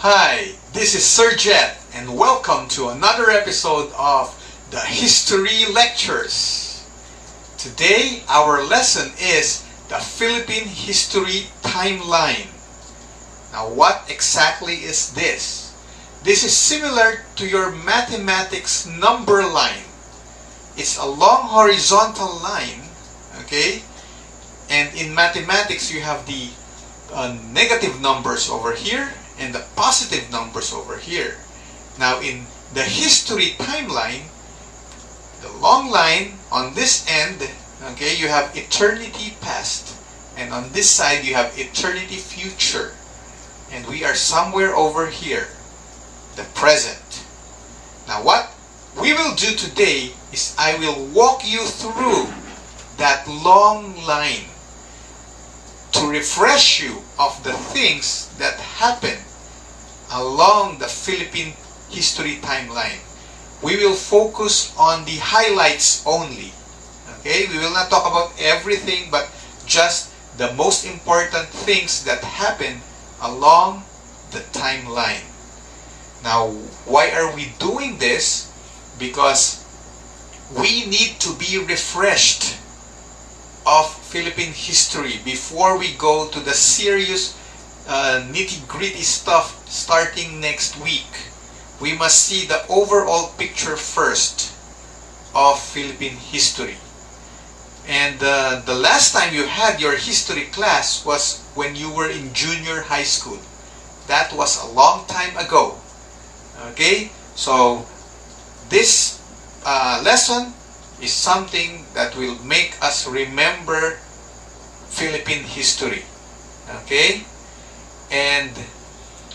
Hi, this is Sir Jet and welcome to another episode of the History Lectures. Today our lesson is the Philippine History Timeline. Now what exactly is this? This is similar to your mathematics number line. It's a long horizontal line, okay? And in mathematics you have the negative numbers over here and the positive numbers over here. Now in the history timeline, the long line on this end, okay, you have eternity past, and on this side you have eternity future, and we are somewhere over here, the present. Now what we will do today is I will walk you through that long line to refresh you of the things that happen along the Philippine history timeline. We will focus on the highlights only. Okay, we will not talk about everything, but just the most important things that happen along the timeline. Now, why are we doing this? Because we need to be refreshed of Philippine history before we go to the serious nitty-gritty stuff starting next week. We must see the overall picture first of Philippine history. And the last time you had your history class was when you were in junior high school. That was a long time ago. Okay, so this lesson is something that will make us remember Philippine history. Okay, and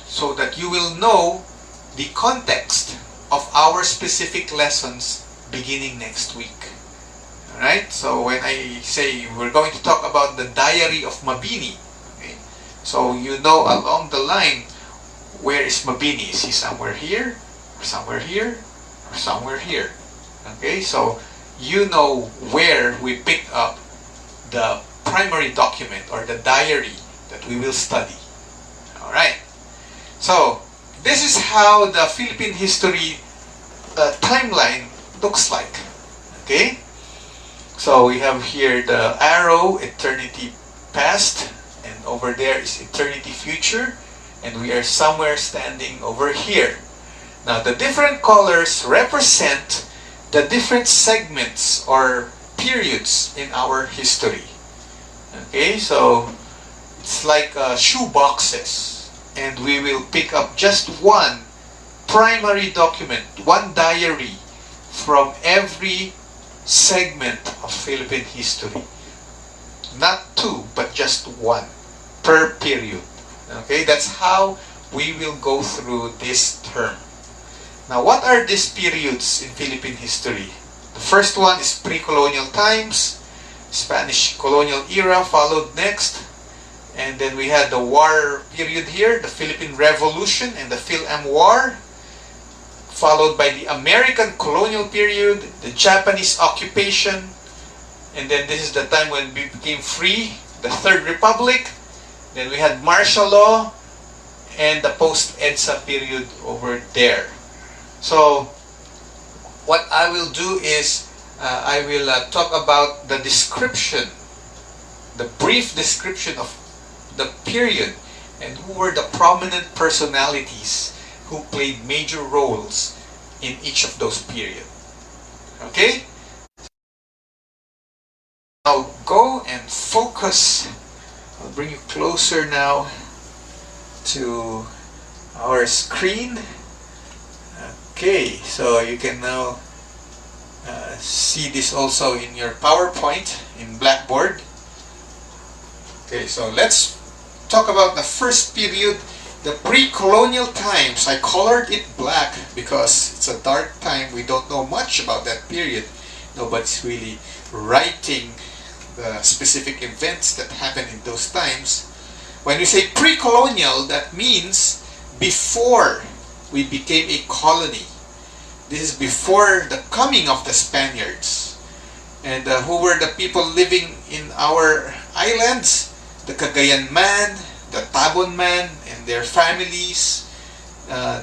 so that you will know the context of our specific lessons beginning next week. Alright, so when I say we're going to talk about the diary of Mabini, okay, so you know along the line, where is Mabini? Is he somewhere here, or somewhere here, or somewhere here? Okay, so you know where we picked up the primary document or the diary that we will study. Alright, so this is how the Philippine history timeline looks like. Okay, so we have here the arrow, eternity past, and over there is eternity future, and we are somewhere standing over here. Now the different colors represent the different segments or periods in our history. Okay, so it's like shoe boxes, and we will pick up just one primary document, one diary from every segment of Philippine history. Not two, but just one per period. Okay, that's how we will go through this term. Now, what are these periods in Philippine history? The first one is Pre-Colonial Times, Spanish Colonial Era followed next, and then we had the war period here, the Philippine Revolution and the Fil-Am War, followed by the American Colonial Period, the Japanese occupation, and then this is the time when we became free, the Third Republic. Then we had martial law and the Post-EDSA period over there. So what I will do is I will talk about the description, the brief description of the period and who were the prominent personalities who played major roles in each of those periods. Okay? Now go and focus. I'll bring you closer now to our screen. Okay, so you can now see this also in your PowerPoint in Blackboard. Okay, so let's talk about the first period, the Pre-Colonial Times. I colored it black because it's a dark time. We don't know much about that period. Nobody's really writing the specific events that happened in those times. When we say pre-colonial, that means before we became a colony. This is before the coming of the Spaniards. And who were the people living in our islands? The Cagayan man, the Tabon man, and their families,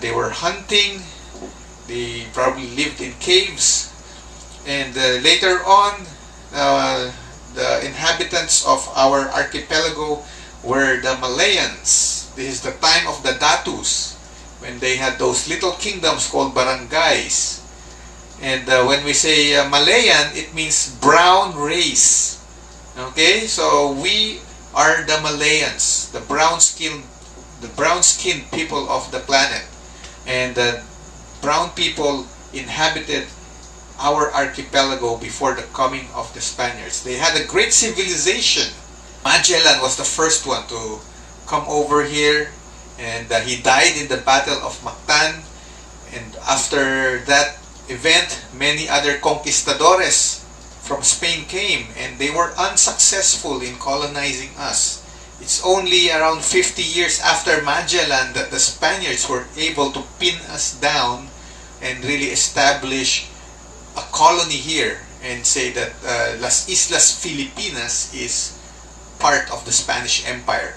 They were hunting. They probably lived in caves. And later on, the inhabitants of our archipelago were the Malayans. This is the time of the Datus, when they had those little kingdoms called barangays. And when we say Malayan, it means brown race. Okay, so we are the Malayans, the brown-skinned people of the planet. And the brown people inhabited our archipelago before the coming of the Spaniards. They had a great civilization. Magellan was the first one to come over here, and he died in the Battle of Mactan. And after that event, many other conquistadores from Spain came, and they were unsuccessful in colonizing us. It's only around 50 years after Magellan that the Spaniards were able to pin us down and really establish a colony here and say that Las Islas Filipinas is part of the Spanish Empire.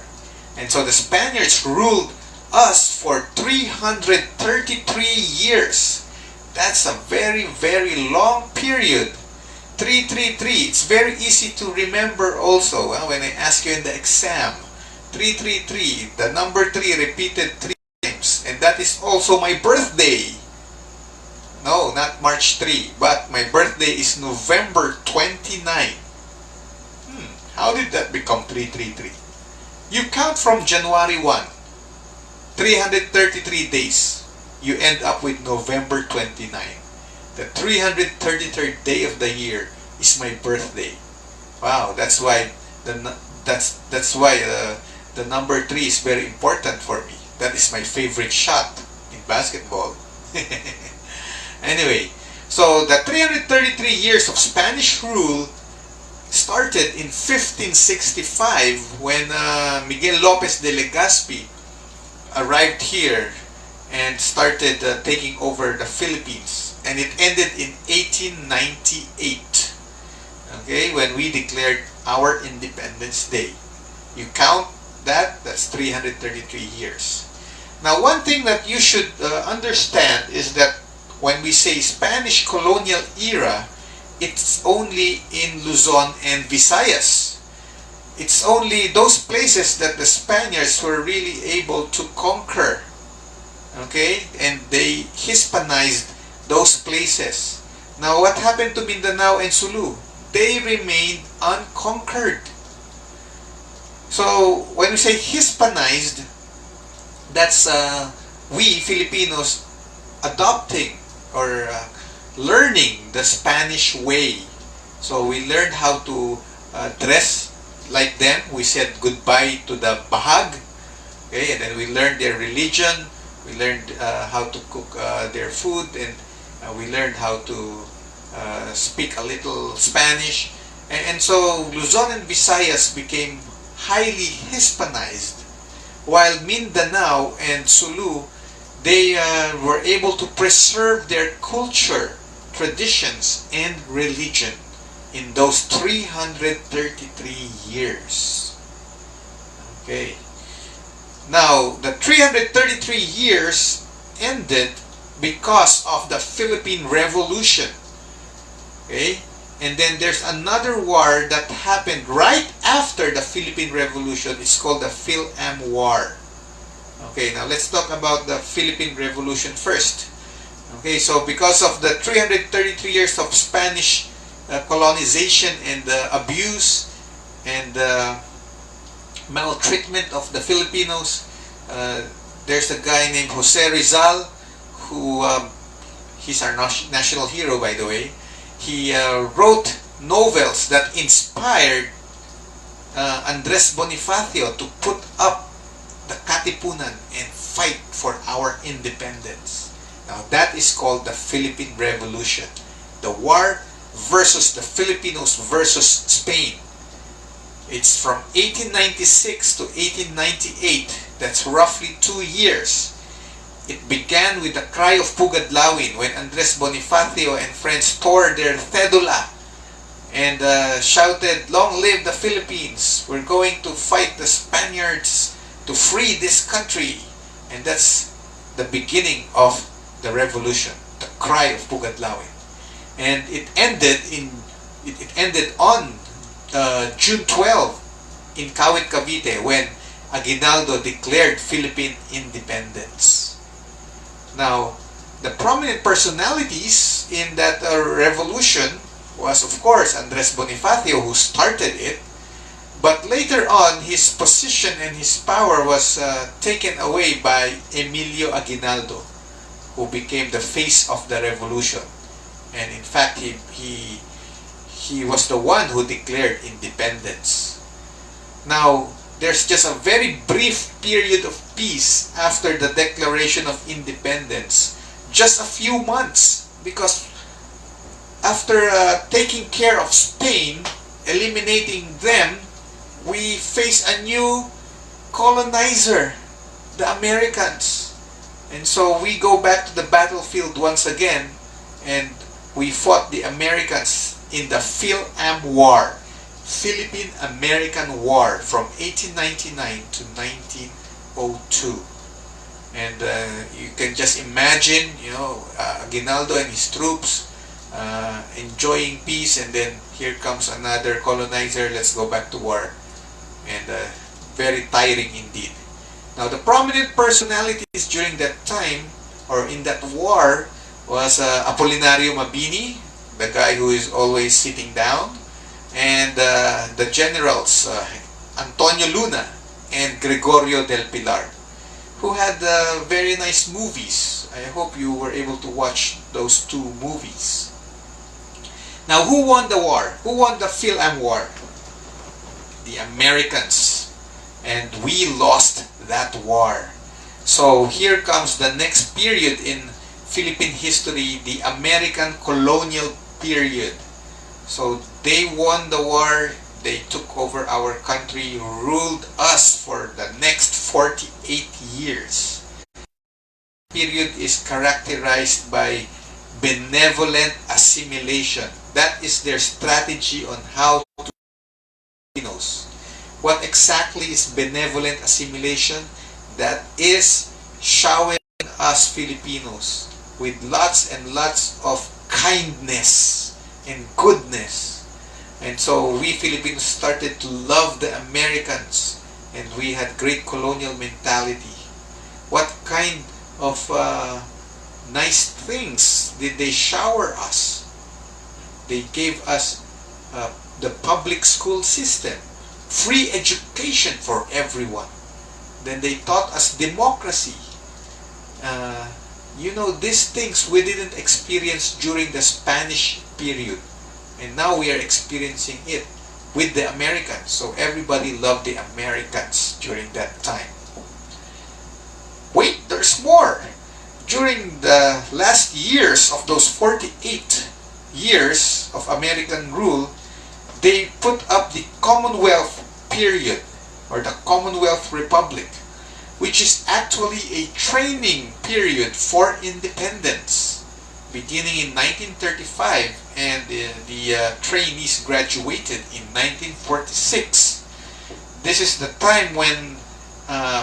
And so the Spaniards ruled us for 333 years. That's a very, very long period. 333. It's very easy to remember also when I ask you in the exam. 333. The number 3 repeated 3 times. And that is also my birthday. No, not March 3. But my birthday is November 29. How did that become 333? You count from January 1. 333 days. You end up with November 29. The 333rd day of the year is my birthday. Wow, that's why the number 3 is very important for me. That is my favorite shot in basketball. Anyway, so the 333 years of Spanish rule started in 1565 when Miguel Lopez de Legazpi arrived here and started taking over the Philippines, and it ended in 1898, okay, when we declared our Independence Day. You count that, that's 333 years. Now, one thing that you should understand is that when we say Spanish Colonial Era, it's only in Luzon and Visayas. It's only those places that the Spaniards were really able to conquer. Okay? And they Hispanized those places. Now, what happened to Mindanao and Sulu? They remained unconquered. So, when we say Hispanized, that's we Filipinos adopting or learning the Spanish way. So we learned how to dress like them. We said goodbye to the bahag. Okay, and then we learned their religion. We learned how to cook their food, and we learned how to speak a little Spanish. And so Luzon and Visayas became highly Hispanized, while Mindanao and Sulu, they were able to preserve their culture, traditions, and religion in those 333 years. Okay. Now, the 333 years ended because of the Philippine Revolution. Okay? And then there's another war that happened right after the Philippine Revolution. It's called the Fil-Am War. Okay, now let's talk about the Philippine Revolution first. Okay, so because of the 333 years of Spanish colonization and abuse and maltreatment of the Filipinos, there's a guy named Jose Rizal who, he's our national hero, by the way. He wrote novels that inspired Andres Bonifacio to put up the Katipunan and fight for our independence. Now that is called the Philippine Revolution. The war versus the Filipinos versus Spain. It's from 1896 to 1898. That's roughly 2 years. It began with the cry of Pugadlawin when Andres Bonifacio and friends tore their cedula and shouted, "Long live the Philippines! We're going to fight the Spaniards to free this country." And that's the beginning of the revolution, the cry of Pugadlawin. And it ended on June 12 in Kawit, Cavite, when Aguinaldo declared Philippine independence. Now, the prominent personalities in that revolution was, of course, Andres Bonifacio, who started it, but later on, his position and his power was taken away by Emilio Aguinaldo, who became the face of the revolution. And in fact, he was the one who declared independence. Now, there's just a very brief period of peace after the declaration of independence, just a few months, because after taking care of Spain, eliminating them, we face a new colonizer, the Americans. And so we go back to the battlefield once again, and we fought the Americans in the Fil-Am War, Philippine-American War, from 1899 to 1902. And you can just imagine, Aguinaldo and his troops enjoying peace, and then here comes another colonizer, let's go back to war. And very tiring indeed. Now, the prominent personalities during that time, or in that war, was Apolinario Mabini, the guy who is always sitting down, and the generals, Antonio Luna and Gregorio del Pilar, who had very nice movies. I hope you were able to watch those two movies. Now, who won the war? Who won the Fil-Am War? The Americans. And we lost that war. So here comes the next period in Philippine history, the American Colonial Period. So they won the war, they took over our country, ruled us for the next 48 years. The period is characterized by benevolent assimilation. That is their strategy on how to Filipinos. What exactly is benevolent assimilation? That is showering us Filipinos with lots and lots of kindness and goodness. And so we Filipinos started to love the Americans, and we had great colonial mentality. What kind of nice things did they shower us? They gave us the public school system, free education for everyone. Then they taught us democracy. These things we didn't experience during the Spanish period. And now we are experiencing it with the Americans. So everybody loved the Americans during that time. Wait, there's more. During the last years of those 48 years of American rule, they put up the Commonwealth period, or the Commonwealth Republic, which is actually a training period for independence, beginning in 1935, and the trainees graduated in 1946. This is the time when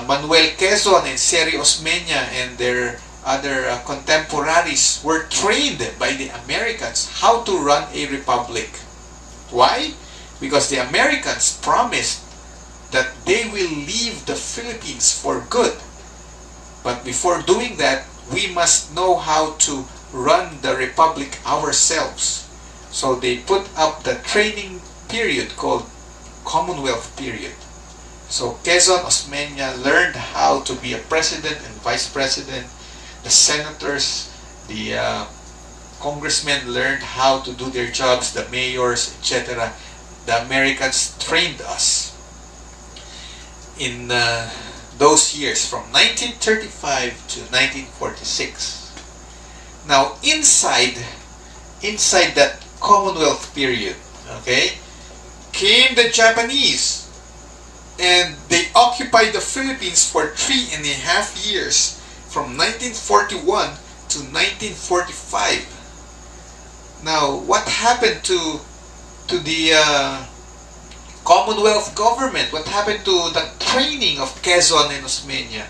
Manuel Quezon and Seri Osmeña and their other contemporaries were trained by the Americans how to run a republic. Why? Because the Americans promised that they will leave the Philippines for good. But before doing that, we must know how to run the republic ourselves. So they put up the training period called Commonwealth period. So Quezon Osmeña learned how to be a president and vice president. The senators, the congressmen learned how to do their jobs, the mayors, etc. The Americans trained us in those years from 1935 to 1946. Now inside that Commonwealth period, okay, came the Japanese, and they occupied the Philippines for 3.5 years, from 1941 to 1945. Now, what happened to the Commonwealth government? What happened to the training of Quezon and Osmeña?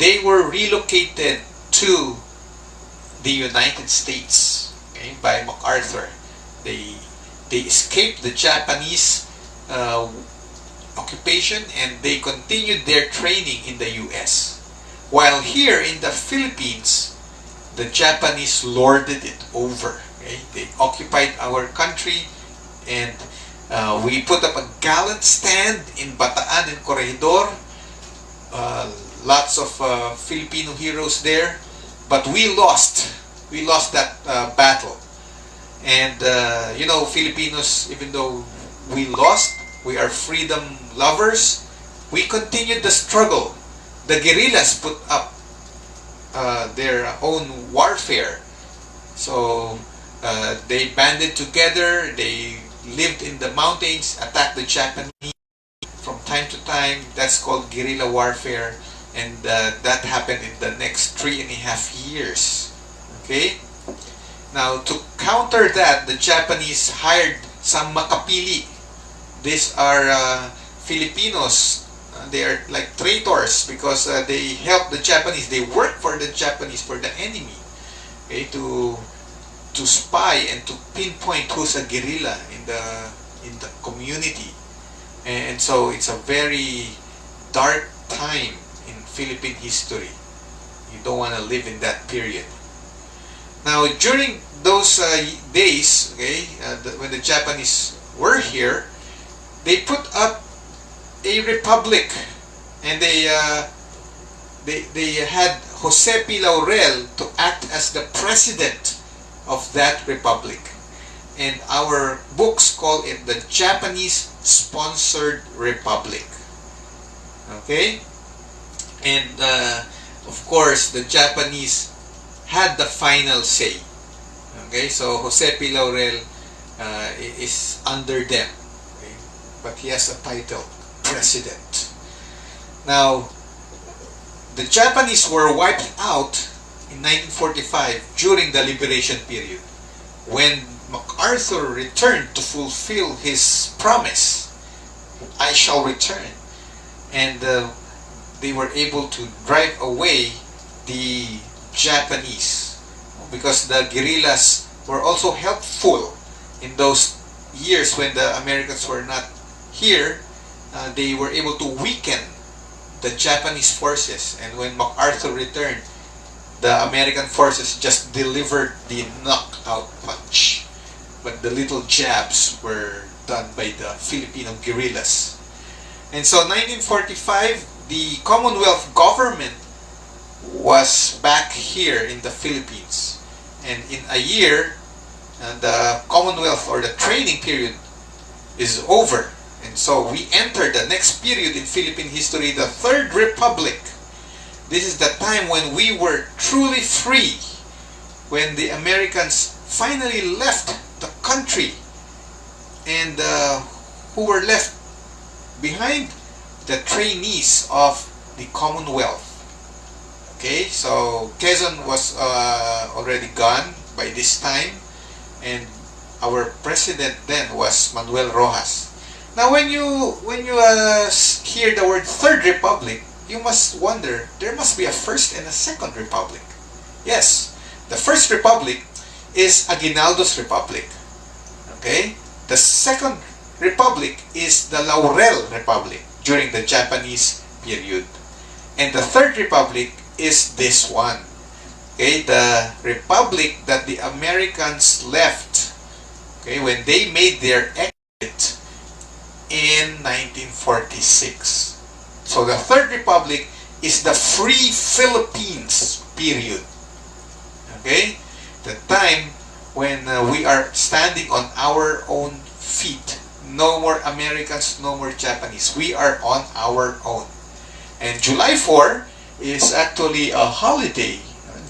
they were relocated to the United States, okay, by MacArthur. They escaped the Japanese occupation, and they continued their training in the US. While here in the Philippines, the Japanese lorded it over. Okay? They occupied our country, and we put up a gallant stand in Bataan and Corregidor. Lots of Filipino heroes there, but we lost. We lost that battle. And you know, Filipinos, even though we lost, we are freedom lovers. We continued the struggle. The guerrillas put up their own warfare. So they banded together. They lived in the mountains, attacked the Japanese from time to time. That's called guerrilla warfare, and that happened in the next 3.5 years. Okay. Now, to counter that, the Japanese hired some makapili. These are Filipinos. They are like traitors because they help the Japanese. They work for the Japanese, for the enemy, okay, to spy and to pinpoint who's a guerrilla in the community. And so it's a very dark time in Philippine history. You don't want to live in that period. Now, during those days, okay, when the Japanese were here, they put up a republic, and they had Jose P. Laurel to act as the president of that republic. And our books call it the Japanese-sponsored republic. Okay? And of course, the Japanese had the final say. Okay, so Jose P. Laurel is under them, okay? But he has a title, president. Now, the Japanese were wiped out in 1945 during the liberation period, when MacArthur returned to fulfill his promise, I shall return. And they were able to drive away the Japanese, because the guerrillas were also helpful in those years when the Americans were not here. They were able to weaken the Japanese forces, and when MacArthur returned, the American forces just delivered the knockout punch, but the little jabs were done by the Filipino guerrillas. And so 1945, the Commonwealth government was back here in the Philippines, and in a year the Commonwealth, or the training period, is over. And so we enter the next period in Philippine history, the Third Republic. This is the time when we were truly free, when the Americans finally left the country. And who were left behind? The trainees of the Commonwealth. Okay, so Quezon was already gone by this time, and our president then was Manuel Rojas. Now, when you hear the word Third Republic, you must wonder, there must be a First and a Second Republic. Yes, the First Republic is Aguinaldo's Republic. Okay, the Second Republic is the Laurel Republic during the Japanese period, and the Third Republic is this one. Okay, the republic that the Americans left, okay, when they made their exit in 1946. So the Third Republic is the Free Philippines period. Okay, the time when we are standing on our own feet. No more Americans, no more Japanese. We are on our own. And July 4 is actually a holiday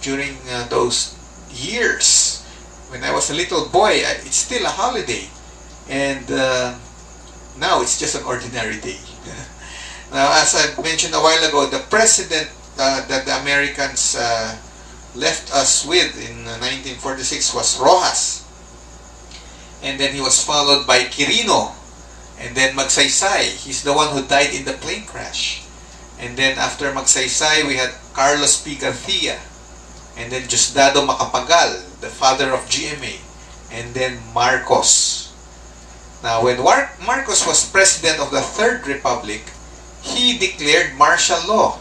during those years. When I was a little boy, it's still a holiday. And now it's just an ordinary day. Now, as I mentioned a while ago, the president that the Americans left us with in 1946 was Rojas. And then he was followed by Quirino. And then Magsaysay. He's the one who died in the plane crash. And then after Magsaysay, we had Carlos P. Garcia, and then Diosdado Macapagal, the father of GMA, and then Marcos. Now, when Marcos was president of the Third Republic, he declared martial law,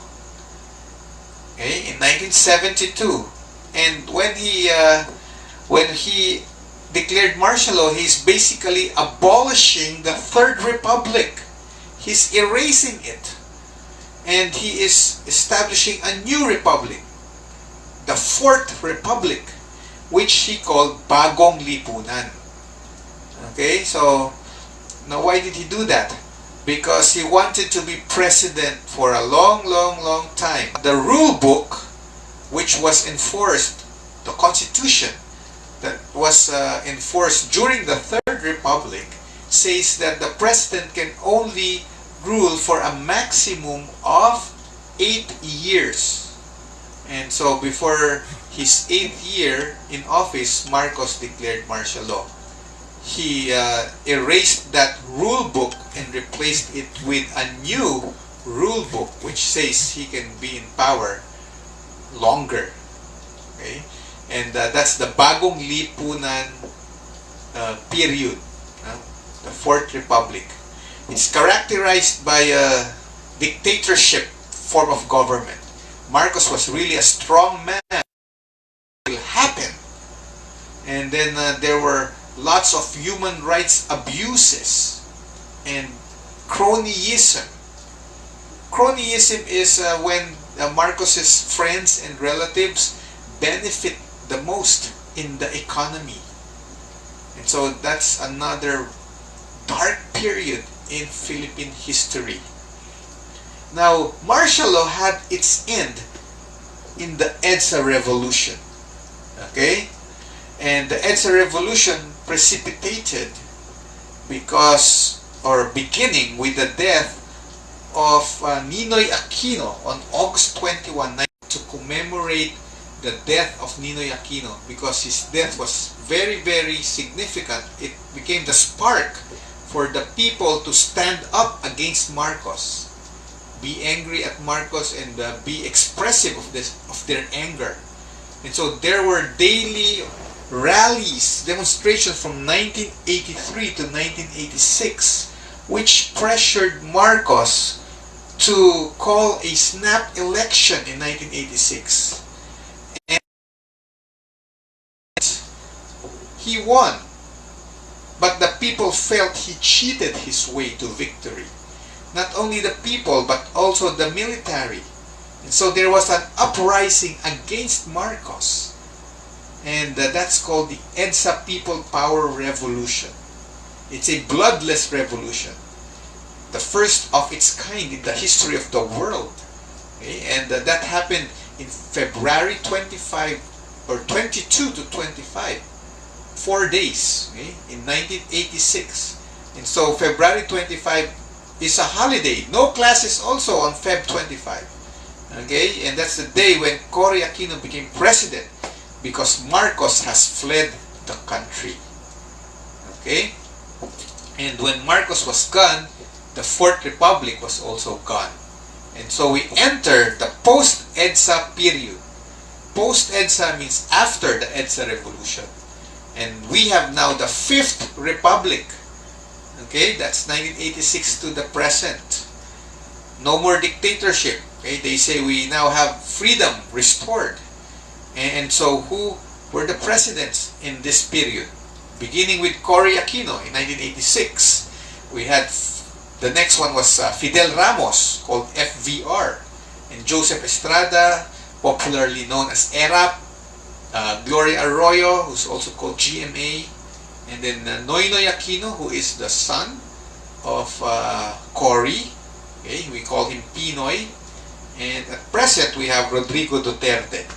okay, in 1972. And when he declared martial law, he's basically abolishing the Third Republic. He's erasing it. And he is establishing a new republic, the Fourth Republic, which he called Bagong Lipunan. Okay, so now why did he do that? Because he wanted to be president for a long time. The rule book, which was enforced, the constitution that was enforced during the Third Republic, says that the president can only rule for a maximum of 8 years. And so before his 8th year in office, Marcos declared martial law. He erased that rule book and replaced it with a new rule book which says he can be in power longer. Okay? And that's the Bagong Lipunan period, the Fourth Republic. It's characterized by a dictatorship form of government. Marcos was really a strong man. It will happen. And then there were lots of human rights abuses and cronyism. Cronyism is when Marcos's friends and relatives benefit the most in the economy. And so that's another dark period in Philippine history. Now, martial law had its end in the EDSA Revolution. Okay? And the EDSA Revolution precipitated beginning with the death of Ninoy Aquino on August 21, to commemorate the death of Ninoy Aquino, because his death was very significant. It became the spark for the people to stand up against Marcos, be angry at Marcos, and be expressive of their anger. And so there were daily rallies, demonstrations from 1983 to 1986, which pressured Marcos to call a snap election in 1986. And he won. But the people felt he cheated his way to victory. Not only the people, but also the military. And so there was an uprising against Marcos. And that's called the EDSA People Power Revolution. It's a bloodless revolution, the first of its kind in the history of the world. Okay? And that happened in February 25 or 22 to 25, 4 days, okay, in 1986. And so February 25 is a holiday. No classes also on Feb 25. Okay, and that's the day when Cory Aquino became president, because Marcos has fled the country. Okay? And when Marcos was gone, the Fourth Republic was also gone. And so we enter the Post-EDSA period. Post-EDSA means after the EDSA Revolution. And we have now the Fifth Republic. Okay, that's 1986 to the present. No more dictatorship. Okay, they say we now have freedom restored. And so who were the presidents in this period? Beginning with Cory Aquino in 1986. We had, the next one was Fidel Ramos, called FVR. And Joseph Estrada, popularly known as ERAP. Gloria Arroyo, who's also called GMA. And then Noynoy Aquino, who is the son of Cory. Okay, we call him Pinoy. And at present, we have Rodrigo Duterte.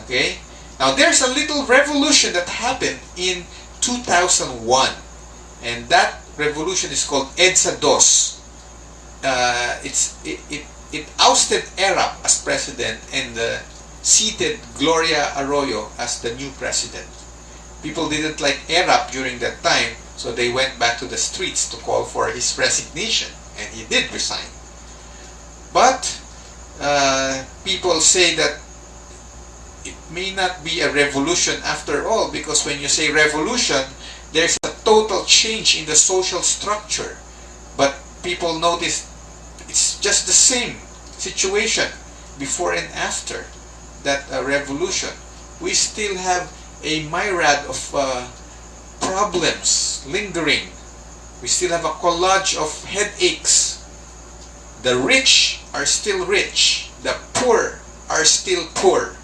Okay, now there's a little revolution that happened in 2001, and that revolution is called EDSA Dos. It ousted ERAP as president and seated Gloria Arroyo as the new president. People didn't like ERAP during that time, so they went back to the streets to call for his resignation, and he did resign. But people say that it may not be a revolution after all, because when you say revolution, there's a total change in the social structure. But people notice it's just the same situation before and after that revolution. We still have a myriad of problems lingering. We still have a collage of headaches. The rich are still rich. The poor are still poor.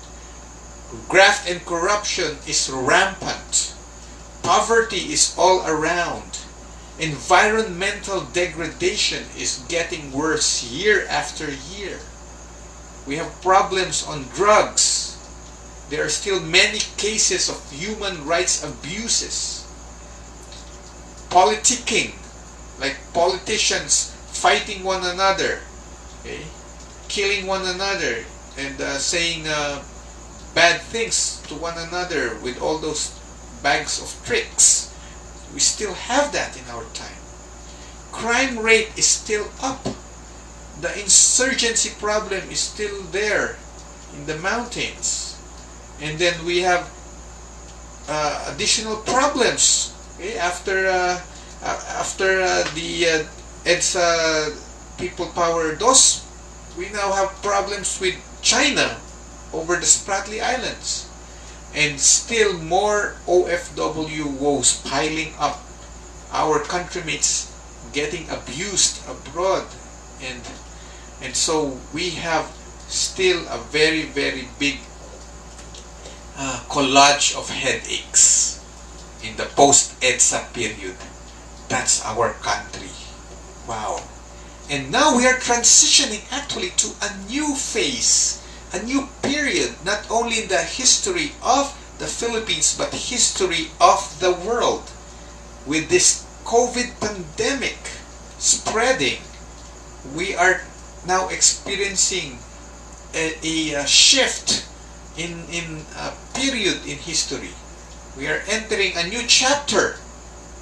Graft and corruption is rampant. Poverty is all around. Environmental degradation is getting worse year after year. We have problems on drugs. There are still many cases of human rights abuses. Politicking, like politicians fighting one another, okay? Killing one another, and saying bad things to one another with all those bags of tricks. We still have that in our time. Crime rate is still up. The insurgency problem is still there in the mountains. And then we have additional problems, okay? After the EDSA People Power DOS, we now have problems with China over the Spratly Islands. And still more OFW woes piling up. Our countrymates getting abused abroad. And so we have still a very, very big collage of headaches in the post-EDSA period. That's our country. Wow. And now we are transitioning actually to a new phase, a new period, not only in the history of the Philippines, but history of the world. With this COVID pandemic spreading, we are now experiencing a shift in a period in history. We are entering a new chapter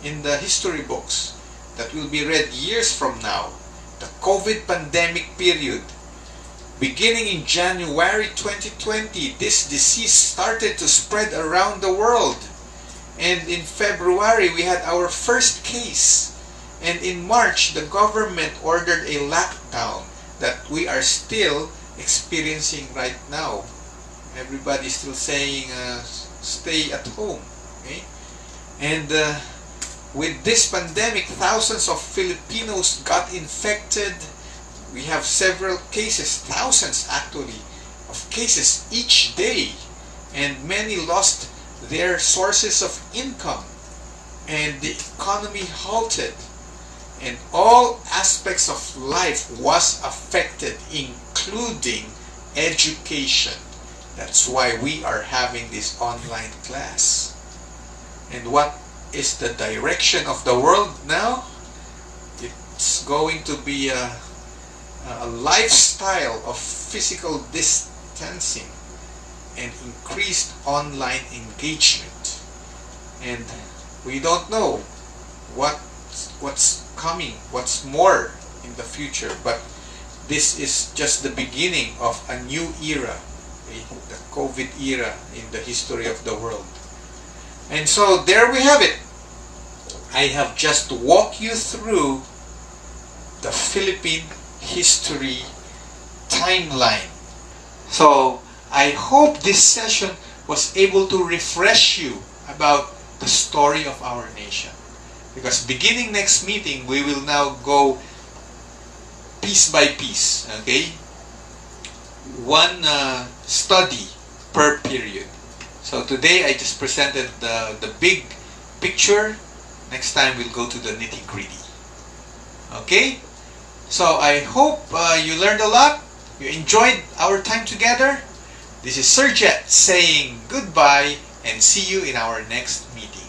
in the history books that will be read years from now. The COVID pandemic period. Beginning in January 2020, this disease started to spread around the world. And in February, we had our first case. And in March, the government ordered a lockdown that we are still experiencing right now. Everybody's still saying, stay at home. Okay? And with this pandemic, thousands of Filipinos got infected. We have several cases, thousands actually, of cases each day. And many lost their sources of income. And the economy halted. And all aspects of life was affected, including education. That's why we are having this online class. And what is the direction of the world now? It's going to be a lifestyle of physical distancing and increased online engagement. And we don't know what's coming, what's more in the future, but this is just the beginning of a new era, the COVID era in the history of the world. And so there we have it. I have just walked you through the Philippine history timeline. So I hope this session was able to refresh you about the story of our nation. Because beginning next meeting, we will now go piece by piece, okay? One study per period. So today I just presented the big picture. Next time we'll go to the nitty-gritty. Okay? So I hope you learned a lot. You enjoyed our time together. This is Sir Jet saying goodbye and see you in our next meeting.